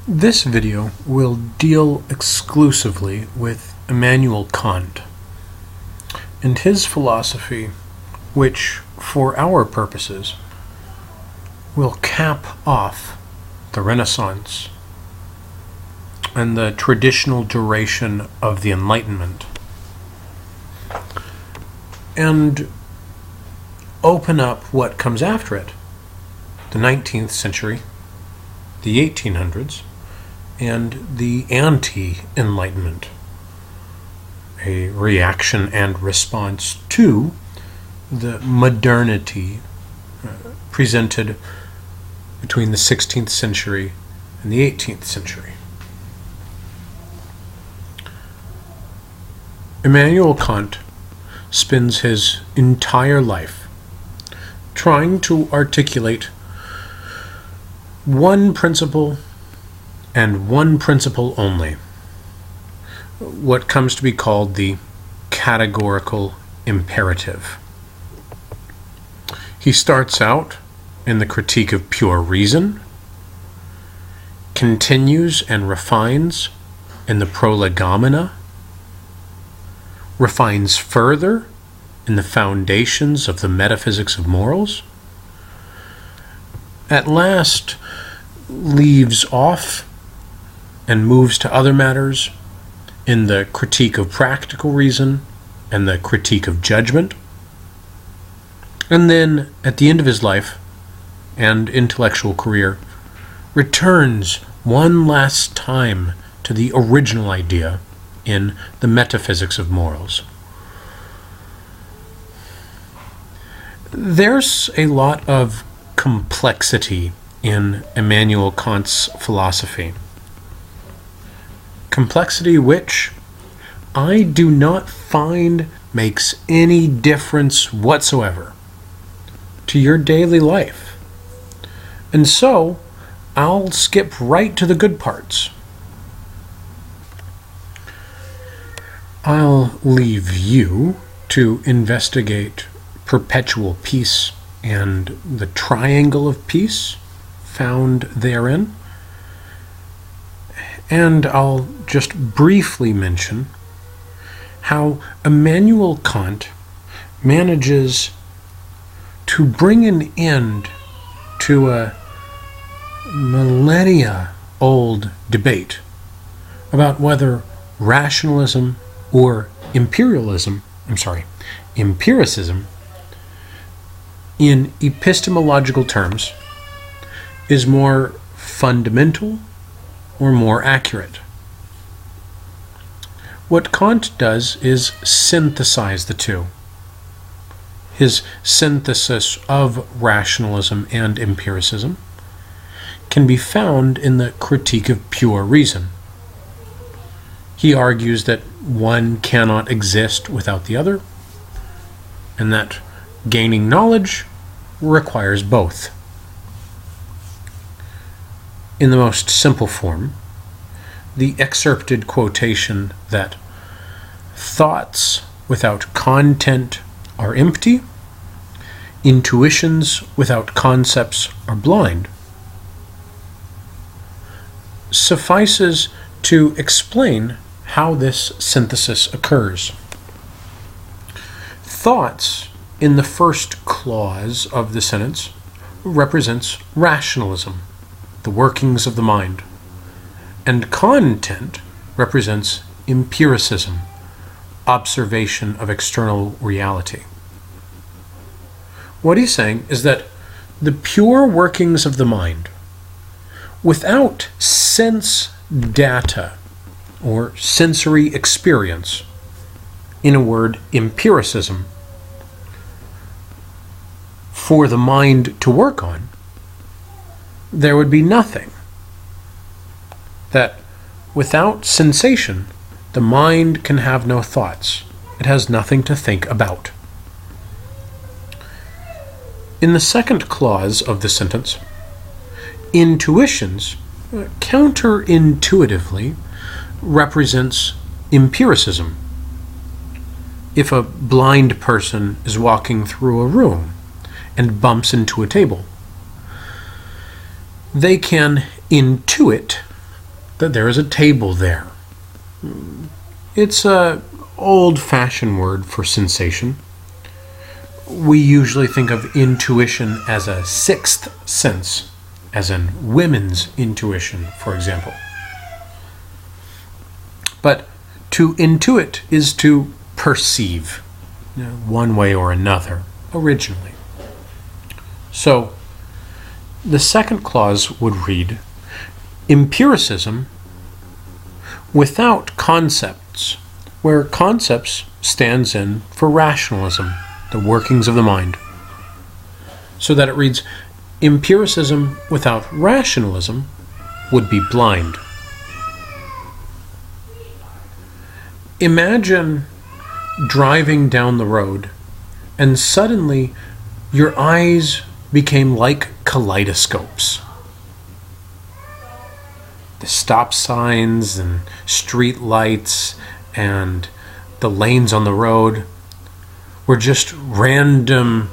This video will deal exclusively with Immanuel Kant and his philosophy, which, for our purposes, will cap off the Renaissance and the traditional duration of the Enlightenment, and open up what comes after it, the 19th century, the 1800s, and the anti-Enlightenment, a reaction and response to the modernity presented between the 16th century and the 18th century. Immanuel Kant spends his entire life trying to articulate one principle and one principle only, what comes to be called the Categorical Imperative. He starts out in the critique of pure reason, continues and refines in the prolegomena, refines further in the foundations of the metaphysics of morals, at last leaves off and moves to other matters in the critique of practical reason and the critique of judgment, and then at the end of his life and intellectual career returns one last time to the original idea in the metaphysics of morals. There's a lot of complexity in Immanuel Kant's philosophy. Complexity which I do not find makes any difference whatsoever to your daily life. And so, I'll skip right to the good parts. I'll leave you to investigate perpetual peace and the triangle of peace found therein. And I'll just briefly mention how Immanuel Kant manages to bring an end to a millennia-old debate about whether rationalism or empiricism in epistemological terms is more fundamental or more accurate. What Kant does is synthesize the two. His synthesis of rationalism and empiricism can be found in the critique of pure reason. He argues that one cannot exist without the other, and that gaining knowledge requires both. In the most simple form, the excerpted quotation that thoughts without content are empty, intuitions without concepts are blind, suffices to explain how this synthesis occurs. Thoughts, in the first clause of the sentence, represents rationalism, the workings of the mind, and content represents empiricism, observation of external reality. What he's saying is that the pure workings of the mind, without sense data or sensory experience, in a word, empiricism, for the mind to work on, there would be nothing. That without sensation, the mind can have no thoughts. It has nothing to think about. In the second clause of the sentence, intuitions counterintuitively represents empiricism. If a blind person is walking through a room and bumps into a table, they can intuit that there is a table there. It's an old-fashioned word for sensation. We usually think of intuition as a sixth sense, as in women's intuition, for example. But to intuit is to perceive, one way or another, originally. So, the second clause would read, empiricism without concepts, where concepts stands in for rationalism, the workings of the mind. So that it reads, empiricism without rationalism would be blind. Imagine driving down the road and suddenly your eyes became like kaleidoscopes. The stop signs and street lights and the lanes on the road were just random,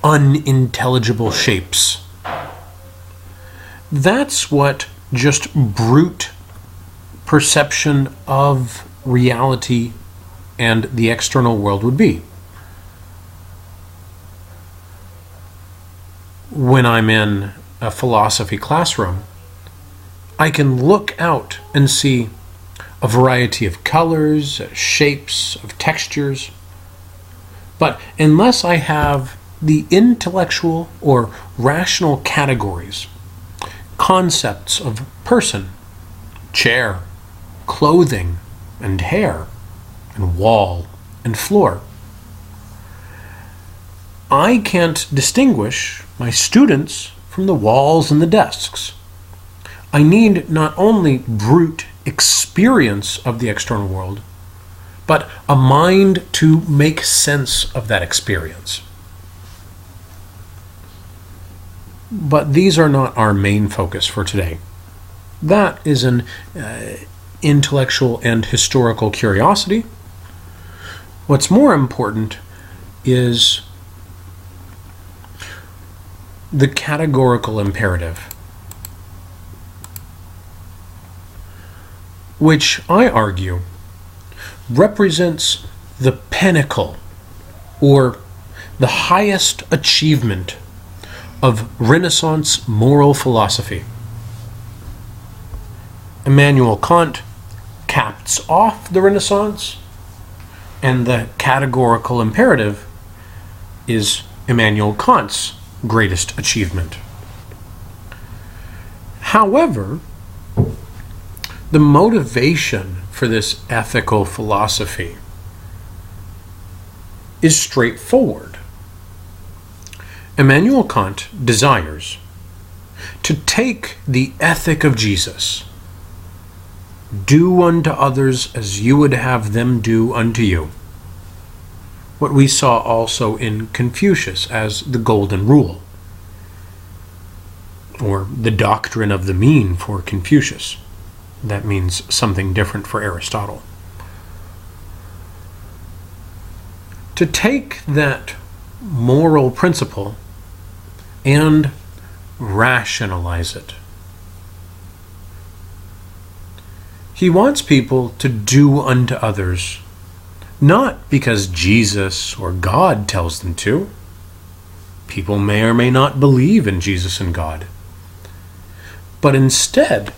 unintelligible shapes. That's what just brute perception of reality and the external world would be. When I'm in a philosophy classroom, I can look out and see a variety of colors, shapes, of textures. But unless I have the intellectual or rational categories, concepts of person, chair, clothing, and hair, and wall, and floor, I can't distinguish my students from the walls and the desks. I need not only brute experience of the external world, but a mind to make sense of that experience. But these are not our main focus for today. That is an intellectual and historical curiosity. What's more important is the categorical imperative, which I argue represents the pinnacle or the highest achievement of Renaissance moral philosophy. Immanuel Kant caps off the Renaissance, and the categorical imperative is Immanuel Kant's greatest achievement. However, the motivation for this ethical philosophy is straightforward. Immanuel Kant desires to take the ethic of Jesus, do unto others as you would have them do unto you, what we saw also in Confucius as the Golden Rule, or the doctrine of the mean for Confucius. That means something different for Aristotle. To take that moral principle and rationalize it. He wants people to do unto others, not because Jesus or God tells them to. People may or may not believe in Jesus and God. But instead,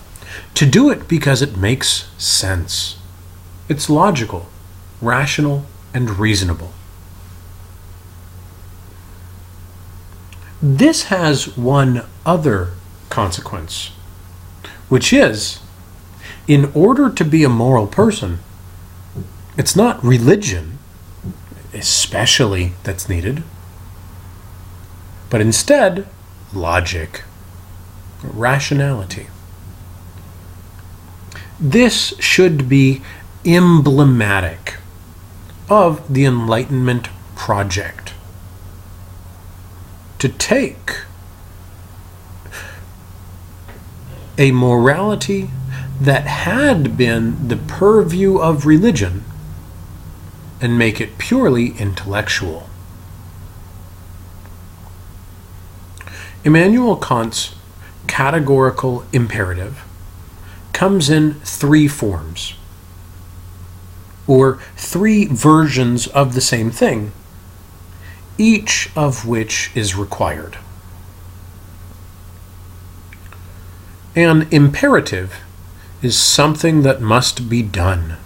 to do it because it makes sense. It's logical, rational, and reasonable. This has one other consequence, which is, in order to be a moral person, it's not religion, especially, that's needed, but instead, logic, rationality. This should be emblematic of the Enlightenment project. To take a morality that had been the purview of religion and make it purely intellectual. Immanuel Kant's categorical imperative comes in three forms, or three versions of the same thing, each of which is required. An imperative is something that must be done.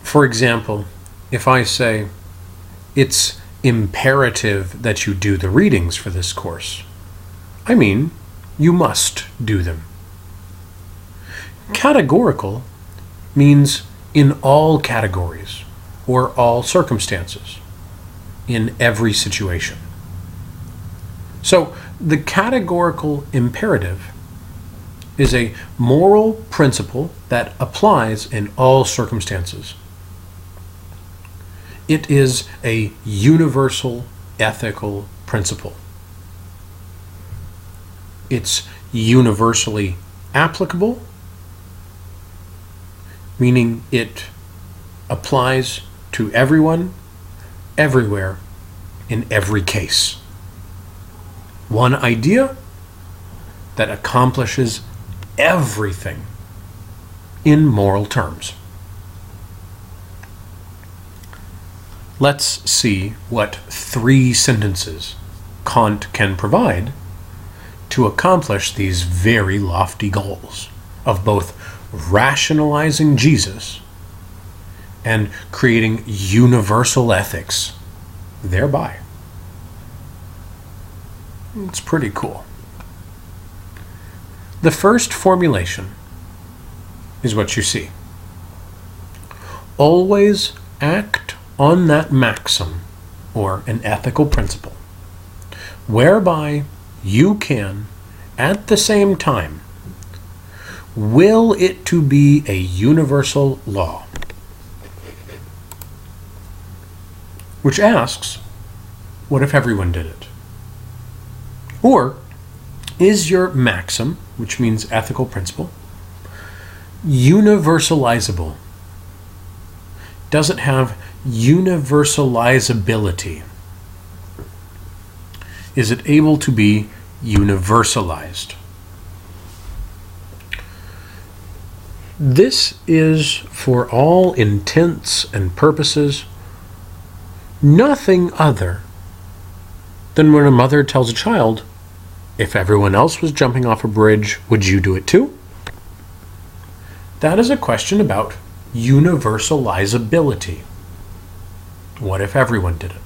For example, if I say, it's imperative that you do the readings for this course, I mean, you must do them. Categorical means in all categories or all circumstances, in every situation. So, the categorical imperative is a moral principle that applies in all circumstances. It is a universal ethical principle. It's universally applicable, meaning it applies to everyone, everywhere, in every case. One idea that accomplishes everything in moral terms. Let's see what three sentences Kant can provide to accomplish these very lofty goals of both rationalizing Jesus and creating universal ethics thereby. It's pretty cool. The first formulation is what you see. Always act on that maxim, or an ethical principle, whereby you can, at the same time, will it to be a universal law. Which asks, what if everyone did it? Or, is your maxim, which means ethical principle, universalizable? Does it have universalizability? Is it able to be universalized? This is, for all intents and purposes, nothing other than when a mother tells a child, if everyone else was jumping off a bridge, would you do it too? That is a question about universalizability. What if everyone did it?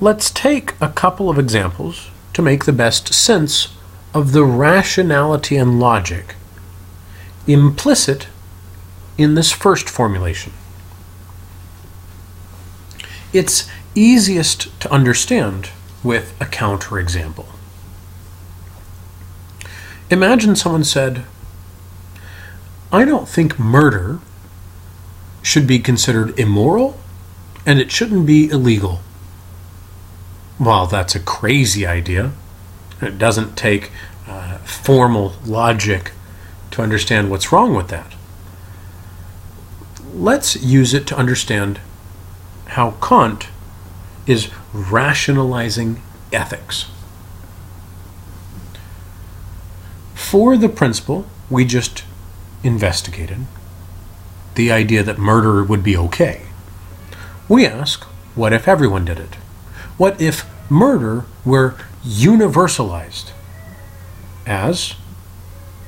Let's take a couple of examples to make the best sense of the rationality and logic implicit in this first formulation. It's easiest to understand with a counterexample. Imagine someone said, I don't think murder should be considered immoral, and it shouldn't be illegal. Well, that's a crazy idea. It doesn't take formal logic to understand what's wrong with that. Let's use it to understand how Kant is rationalizing ethics. For the principle we just investigated, the idea that murder would be okay, we ask, what if everyone did it? What if murder were universalized as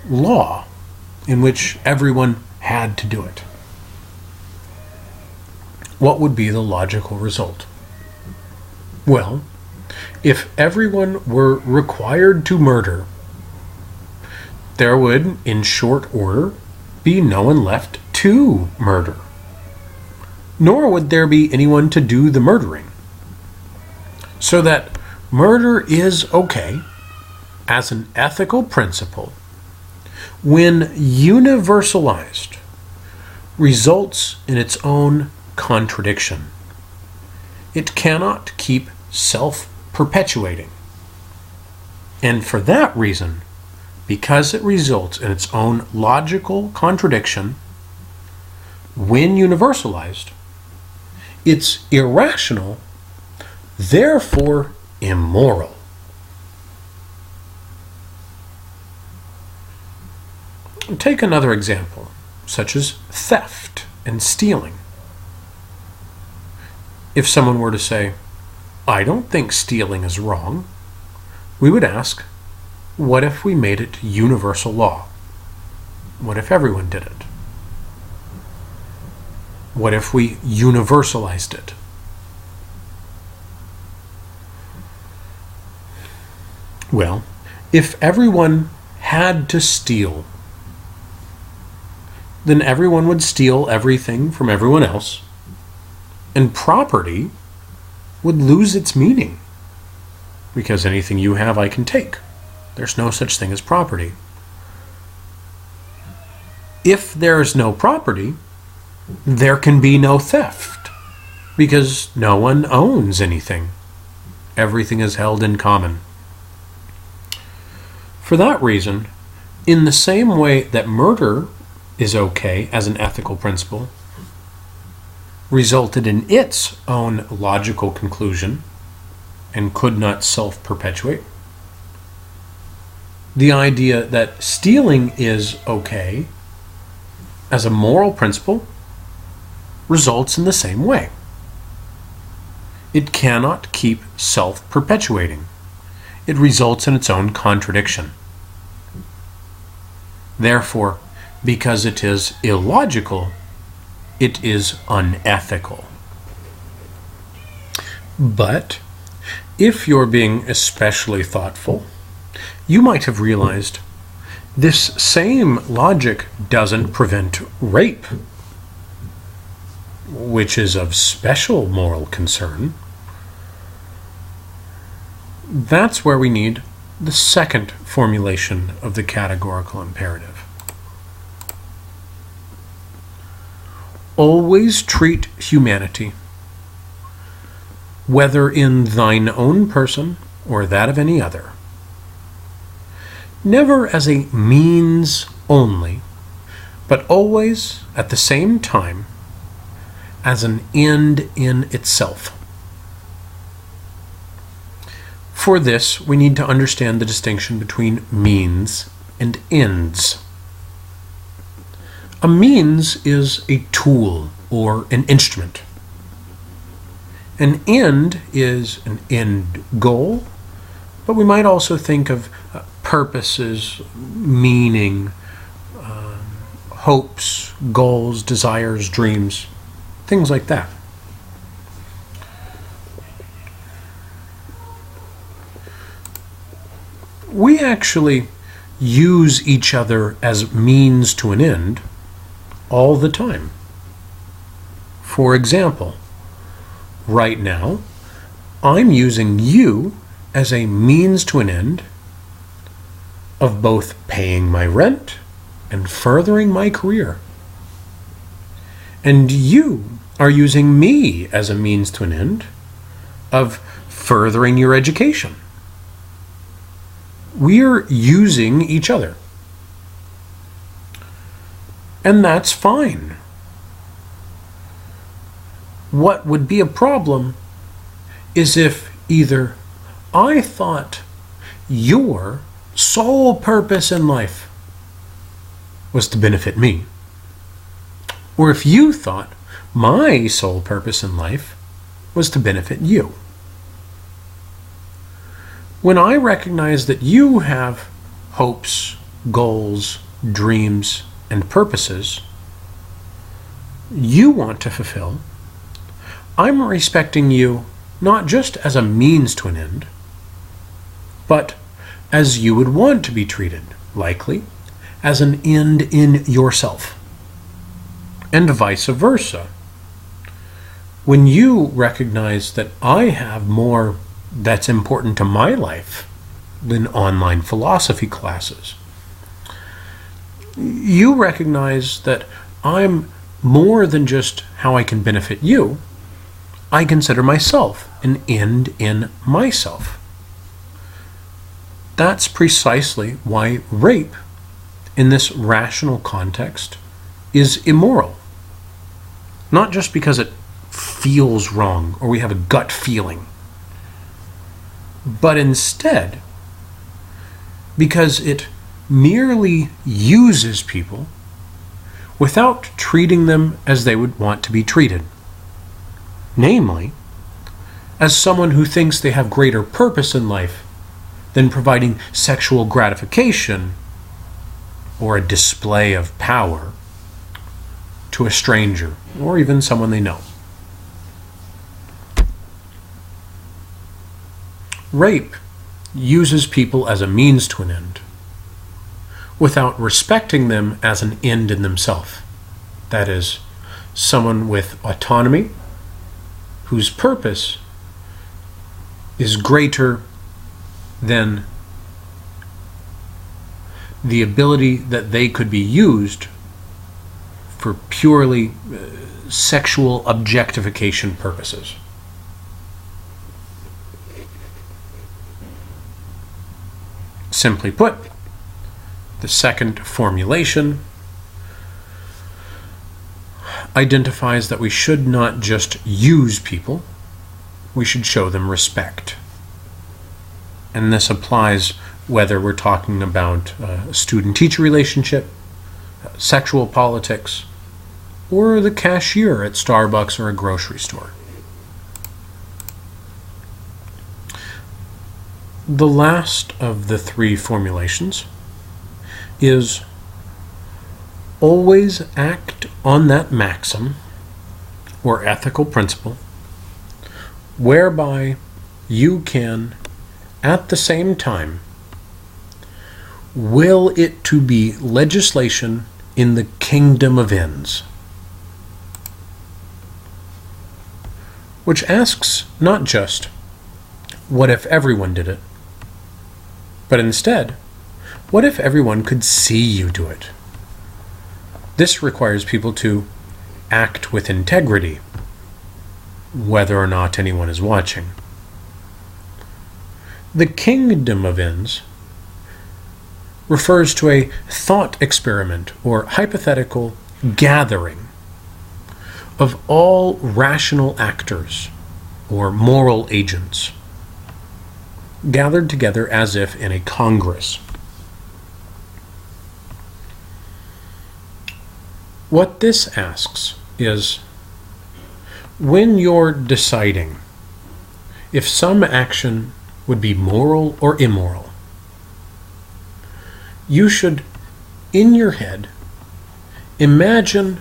law in which everyone had to do it? What would be the logical result? Well, if everyone were required to murder, there would, in short order, be no one left to murder. Nor would there be anyone to do the murdering. So that murder is okay as an ethical principle when universalized results in its own contradiction. It cannot keep self-perpetuating. And for that reason, because it results in its own logical contradiction, when universalized, it's irrational, therefore immoral. Take another example, such as theft and stealing. If someone were to say, "I don't think stealing is wrong," we would ask, what if we made it universal law? What if everyone did it? What if we universalized it? Well, if everyone had to steal, then everyone would steal everything from everyone else, and property would lose its meaning, because anything you have I can take. There's no such thing as property. If there is no property, there can be no theft, because no one owns anything. Everything is held in common. For that reason, in the same way that murder is okay as an ethical principle, resulted in its own logical conclusion and could not self-perpetuate, the idea that stealing is okay as a moral principle results in the same way. It cannot keep self-perpetuating. It results in its own contradiction. Therefore, because it is illogical, it is unethical. But if you're being especially thoughtful, you might have realized this same logic doesn't prevent rape, which is of special moral concern. That's where we need the second formulation of the categorical imperative. Always treat humanity, whether in thine own person or that of any other, never as a means only, but always at the same time as an end in itself. For this, we need to understand the distinction between means and ends. A means is a tool or an instrument. An end is an end goal, but we might also think of purposes, meaning, hopes, goals, desires, dreams, things like that. We actually use each other as means to an end all the time. For example, right now, I'm using you as a means to an end of both paying my rent and furthering my career. And you are using me as a means to an end of furthering your education. We're using each other. And that's fine. What would be a problem is if either I thought your sole purpose in life was to benefit me, or if you thought my sole purpose in life was to benefit you. When I recognize that you have hopes, goals, dreams, and purposes you want to fulfill, I'm respecting you not just as a means to an end, but as you would want to be treated, likely as an end in yourself, and vice versa. When you recognize that I have more that's important to my life than online philosophy classes, you recognize that I'm more than just how I can benefit you. I consider myself an end in myself. That's precisely why rape, in this rational context, is immoral. Not just because it feels wrong or we have a gut feeling. but instead, because it merely uses people without treating them as they would want to be treated. Namely, as someone who thinks they have greater purpose in life than providing sexual gratification or a display of power to a stranger or even someone they know. Rape uses people as a means to an end, without respecting them as an end in themselves. That is, someone with autonomy, whose purpose is greater than the ability that they could be used for purely sexual objectification purposes. Simply put, the second formulation identifies that we should not just use people, we should show them respect. And this applies whether we're talking about a student-teacher relationship, sexual politics, or the cashier at Starbucks or a grocery store. The last of the three formulations is always act on that maxim or ethical principle whereby you can, at the same time, will it to be legislation in the kingdom of ends, which asks not just, what if everyone did it? But instead, what if everyone could see you do it? This requires people to act with integrity, whether or not anyone is watching. The kingdom of ends refers to a thought experiment or hypothetical gathering of all rational actors or moral agents, gathered together as if in a congress. What this asks is, when you're deciding if some action would be moral or immoral, you should, in your head, imagine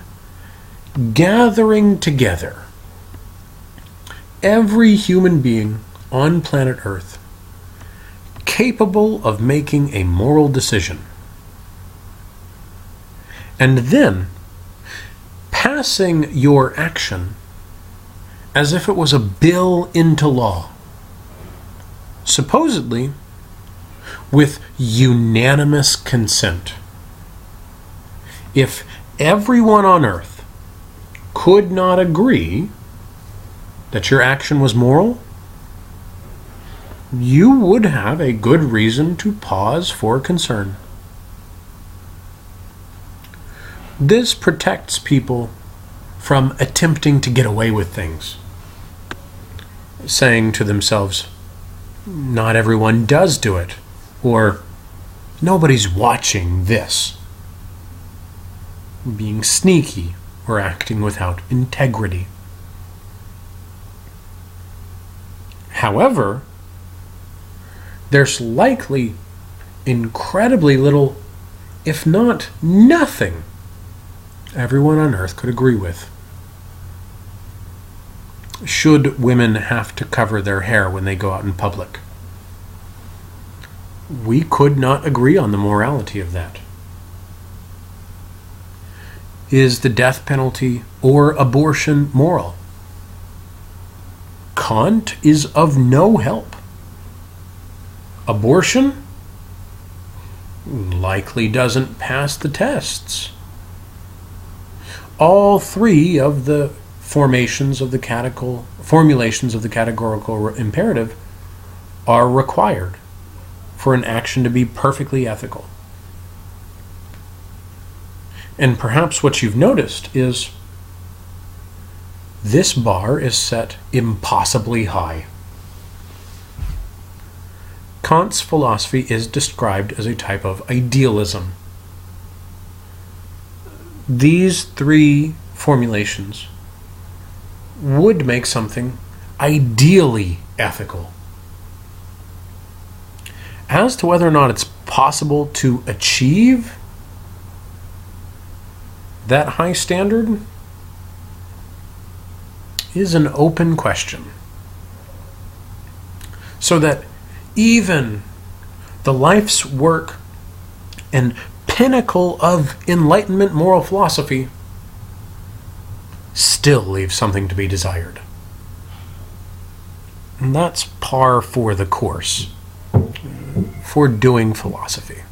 gathering together every human being on planet Earth capable of making a moral decision, and then passing your action as if it was a bill into law, supposedly with unanimous consent. If everyone on Earth could not agree that your action was moral, you would have a good reason to pause for concern. This protects people from attempting to get away with things, saying to themselves, not everyone does do it, or nobody's watching this, being sneaky or acting without integrity. However, there's likely incredibly little, if not nothing, everyone on Earth could agree with. Should women have to cover their hair when they go out in public? We could not agree on the morality of that. Is the death penalty or abortion moral? Kant is of no help. Abortion likely doesn't pass the tests. All three of the formulations of the categorical imperative are required for an action to be perfectly ethical. And perhaps what you've noticed is this bar is set impossibly high. Kant's philosophy is described as a type of idealism. These three formulations would make something ideally ethical. As to whether or not it's possible to achieve that high standard is an open question. So that even the life's work and pinnacle of Enlightenment moral philosophy still leaves something to be desired. And that's par for the course for doing philosophy.